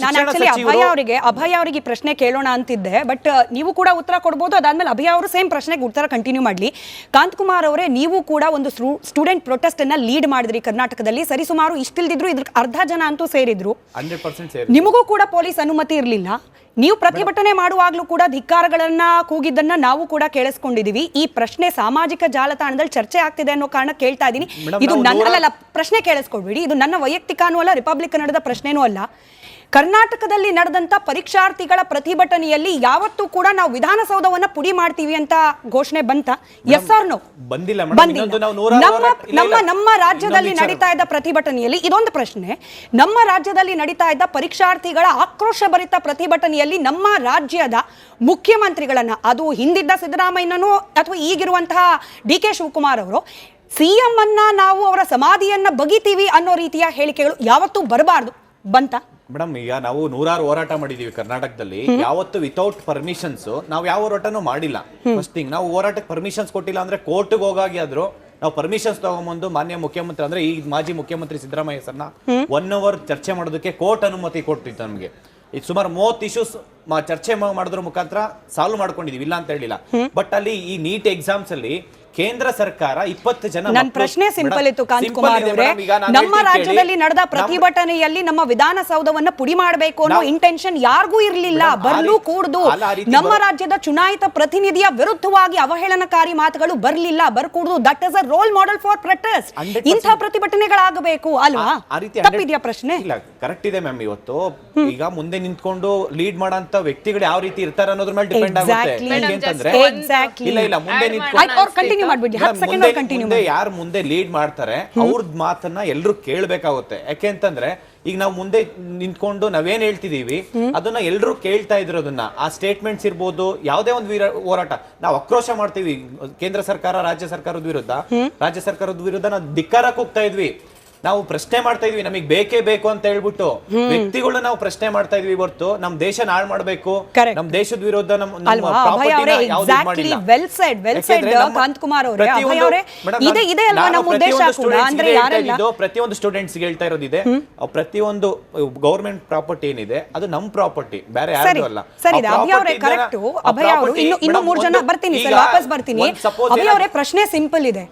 ನಾನು ಆಕ್ಚುಲಿ ಅಭಯ ಅವರಿಗೆ ಪ್ರಶ್ನೆ ಕೇಳೋಣ ಅಂತಿದ್ದೆ, ಬಟ್ ನೀವು ಕೂಡ ಉತ್ತರ ಕೊಡ್ಬೋದು. ಅದಾದ್ಮೇಲೆ ಅಭಯ ಅವರು ಸೇಮ್ ಪ್ರಶ್ನೆಗೆ ಉತ್ತರ ಕಂಟಿನ್ಯೂ ಮಾಡಲಿ. ಕಾಂತಕುಮಾರ್ ಅವರೇ, ನೀವು ಕೂಡ ಒಂದು ಸ್ಟೂಡೆಂಟ್ ಪ್ರೊಟೆಸ್ಟ್ ಅನ್ನ ಲೀಡ್ ಮಾಡಿದ್ರಿ ಕರ್ನಾಟಕದಲ್ಲಿ. ಸರಿಸುಮಾರು ಇಷ್ಟಿಲ್ದಿದ್ರು ಇದ್ರ ಅರ್ಧ ಜನ ಅಂತೂ ಸೇರಿದ್ರು. ನಿಮಗೂ ಕೂಡ ಪೊಲೀಸ್ ಅನುಮತಿ ಇರಲಿಲ್ಲ. ನೀವು ಪ್ರತಿಭಟನೆ ಮಾಡುವಾಗ್ಲೂ ಕೂಡ ಧಿಕ್ಕಾರಗಳನ್ನ ಕೂಗಿದ್ದನ್ನ ನಾವು ಕೂಡ ಕೇಳಿಸ್ಕೊಂಡಿದೀವಿ. ಈ ಪ್ರಶ್ನೆ ಸಾಮಾಜಿಕ ಜಾಲತಾಣದಲ್ಲಿ ಚರ್ಚೆ ಆಗ್ತಿದೆ ಅನ್ನೋ ಕಾರಣ ಕೇಳ್ತಾ ಇದ್ದೀನಿ. ಇದು ನನ್ನ ಪ್ರಶ್ನೆ ಕೇಳಿಸ್ಕೊಡ್ಬೇಡಿ, ಇದು ನನ್ನ ವೈಯಕ್ತಿಕನೂ ಅಲ್ಲ, ರಿಪಬ್ಲಿಕ್ ಕನ್ನಡದ ಪ್ರಶ್ನೆನೂ ಅಲ್ಲ. ಕರ್ನಾಟಕದಲ್ಲಿ ನಡೆದಂತ ಪರೀಕ್ಷಾರ್ಥಿಗಳ ಪ್ರತಿಭಟನೆಯಲ್ಲಿ ಯಾವತ್ತೂ ಕೂಡ ನಾವು ವಿಧಾನಸೌಧವನ್ನ ಪುಡಿ ಮಾಡ್ತೀವಿ ಅಂತ ಘೋಷಣೆ ಬಂತ? Yes or no? ನಮ್ಮ ರಾಜ್ಯದಲ್ಲಿ ನಡೀತಾ ಇದ್ದ ಪ್ರತಿಭಟನೆಯಲ್ಲಿ ಇದೊಂದು ಪ್ರಶ್ನೆ. ನಮ್ಮ ರಾಜ್ಯದಲ್ಲಿ ನಡೀತಾ ಇದ್ದ ಪರೀಕ್ಷಾರ್ಥಿಗಳ ಆಕ್ರೋಶಭರಿತ ಪ್ರತಿಭಟನೆಯಲ್ಲಿ ನಮ್ಮ ರಾಜ್ಯದ ಮುಖ್ಯಮಂತ್ರಿಗಳನ್ನ, ಅದು ಹಿಂದಿದ್ದ ಸಿದ್ದರಾಮಯ್ಯನೋ ಅಥವಾ ಈಗಿರುವಂತಹ ಡಿ ಕೆ ಶಿವಕುಮಾರ್ ಅವರು, ಸಿಎಂ ಅನ್ನ ನಾವು ಅವರ ಸಮಾಧಿಯನ್ನ ಬಗಿತೀವಿ ಅನ್ನೋ ರೀತಿಯ ಹೇಳಿಕೆಗಳು ಯಾವತ್ತೂ ಬರಬಾರ್ದು. ಬಂತ ಮೇಡಮ್? ಈಗ ನಾವು ನೂರಾರು ಹೋರಾಟ ಮಾಡಿದೀವಿ ಕರ್ನಾಟಕದಲ್ಲಿ. ಯಾವತ್ತು ವಿತೌಟ್ ಪರ್ಮಿಷನ್ಸ್ ನಾವು ಯಾವ ಹೋರಾಟನೂ ಮಾಡಿಲ್ಲ. ಫಸ್ಟ್ ಥಿಂಗ್, ನಾವು ಹೋರಾಟಕ್ಕೆ ಪರ್ಮಿಷನ್ಸ್ ಕೊಟ್ಟಿಲ್ಲ ಅಂದ್ರೆ ಕೋರ್ಟ್ಗೆ ಹೋಗಾಗಿ ಆದ್ರೂ ನಾವು ಪರ್ಮಿಷನ್ಸ್ ತಗೊಂಬಂದು ಮಾನ್ಯ ಮುಖ್ಯಮಂತ್ರಿ ಅಂದ್ರೆ ಈ ಮಾಜಿ ಮುಖ್ಯಮಂತ್ರಿ ಸಿದ್ದರಾಮಯ್ಯ ಸರ್ನ 1 ಅವರ್ ಚರ್ಚೆ ಮಾಡೋದಕ್ಕೆ ಕೋರ್ಟ್ ಅನುಮತಿ ಕೊಟ್ಟಿತ್ತು ನಮಗೆ. ಇದು ಸುಮಾರು 30 ಇಶ್ಯೂಸ್ ಚರ್ಚೆ ಮಾಡೋದ್ರ ಮುಖಾಂತರ ಸಾಲ್ವ್ ಮಾಡ್ಕೊಂಡಿದೀವಿ, ಇಲ್ಲ ಅಂತ ಹೇಳಿಲ್ಲ. ಬಟ್ ಅಲ್ಲಿ ಈ ನೀಟ್ ಎಕ್ಸಾಮ್ಸ್ ಅಲ್ಲಿ ಕೇಂದ್ರ ಸರ್ಕಾರ 20 ಜನ. ನನ್ನ ಪ್ರಶ್ನೆ ಸಿಂಪಲ್ ಇತ್ತು ಕಾಂತಕುಮಾರ್ ಅವರೇ. ನಮ್ಮ ರಾಜ್ಯದಲ್ಲಿ ನಡೆದ ಪ್ರತಿಭಟನೆಯಲ್ಲಿ ನಮ್ಮ ವಿಧಾನಸೌಧವನ್ನ ಪುಡಿ ಮಾಡಬೇಕು ಅನ್ನೋ ಇಂಟೆನ್ಷನ್ ಯಾರಿಗೂ ಇರಲಿಲ್ಲ, ಬರ್ಲೂ ಕೂಡ್ದು. ನಮ್ಮ ರಾಜ್ಯದ ಚುನಾಯಿತ ಪ್ರತಿನಿಧಿಯ ವಿರುದ್ಧವಾಗಿ ಅವಹೇಳನಕಾರಿ ಮಾತುಗಳು ಬರ್ಲಿಲ್ಲ, ಬರ್ಕೂಡ್ದು. That is a role model for protest. ಇಂಥ ಪ್ರತಿಭಟನೆಗಳಾಗಬೇಕು ಅಲ್ವಾ? ತಪ್ಪಿದ್ಯಾ ಪ್ರಶ್ನೆ? ಇಲ್ಲ, ಕರೆಕ್ಟ್ ಇದೆ ಮ್ಯಾಮ್. ಇವತ್ತು ಈಗ ಮುಂದೆ ನಿಂತ್ಕೊಂಡು ಲೀಡ್ ಮಾಡಂತ ವ್ಯಕ್ತಿಗಳು ಯಾವ ರೀತಿ ಇರ್ತಾರೆ ಅನ್ನೋದ್ರ ಮೇಲೆ ಡಿಪೆಂಡ್ ಆಗುತ್ತೆ. ಇಲ್ಲ ಮುಂದೆ ನಿಂತ್ಕೊಂಡು ಯಾರು ಮುಂದೆ ಲೀಡ್ ಮಾಡ್ತಾರೆ ಅವ್ರದ್ ಮಾತನ್ನ ಎಲ್ರು ಕೇಳ್ಬೇಕಾಗುತ್ತೆ. ಯಾಕೆಂತಂದ್ರೆ ಈಗ ನಾವು ಮುಂದೆ ನಿಂತ್ಕೊಂಡು ನಾವೇನ್ ಹೇಳ್ತಿದೀವಿ ಅದನ್ನ ಎಲ್ರು ಕೇಳ್ತಾ ಇದ್ರು. ಅದನ್ನ ಆ ಸ್ಟೇಟ್ಮೆಂಟ್ಸ್ ಇರ್ಬೋದು, ಯಾವುದೇ ಒಂದು ಹೋರಾಟ ನಾವು ಆಕ್ರೋಶ ಮಾಡ್ತೀವಿ ಕೇಂದ್ರ ಸರ್ಕಾರ ರಾಜ್ಯ ಸರ್ಕಾರದ ವಿರುದ್ಧ ನಾವು ಧಿಕ್ಕಾರಕ್ಕೆ ಹೋಗ್ತಾ ಇದ್ವಿ. ನಾವು ಪ್ರಶ್ನೆ ಮಾಡ್ತಾ ಇದ್ವಿ, ನಮಗೆ ಬೇಕೇ ಬೇಕು ಅಂತ ಹೇಳ್ಬಿಟ್ಟು ವ್ಯಕ್ತಿಗಳನ್ನ ನಾವು ಪ್ರಶ್ನೆ ಮಾಡ್ತಾ ಇದ್ವಿ ಹೊರತು ನಮ್ ದೇಶ ನಾಳ್ ಮಾಡ್ಬೇಕು, ನಮ್ ದೇಶದ ವಿರುದ್ಧ ಪ್ರತಿಯೊಂದು ಸ್ಟೂಡೆಂಟ್ಸ್ ಹೇಳ್ತಾ ಇರೋದಿದೆ. ಪ್ರತಿಯೊಂದು ಗವರ್ಮೆಂಟ್ ಪ್ರಾಪರ್ಟಿ ಏನಿದೆ ಅದು ನಮ್ ಪ್ರಾಪರ್ಟಿ, ಬೇರೆ ಯಾರು ಅಲ್ಲ. ಪ್ರಶ್ನೆ ಸಿಂಪಲ್ ಇದೆ.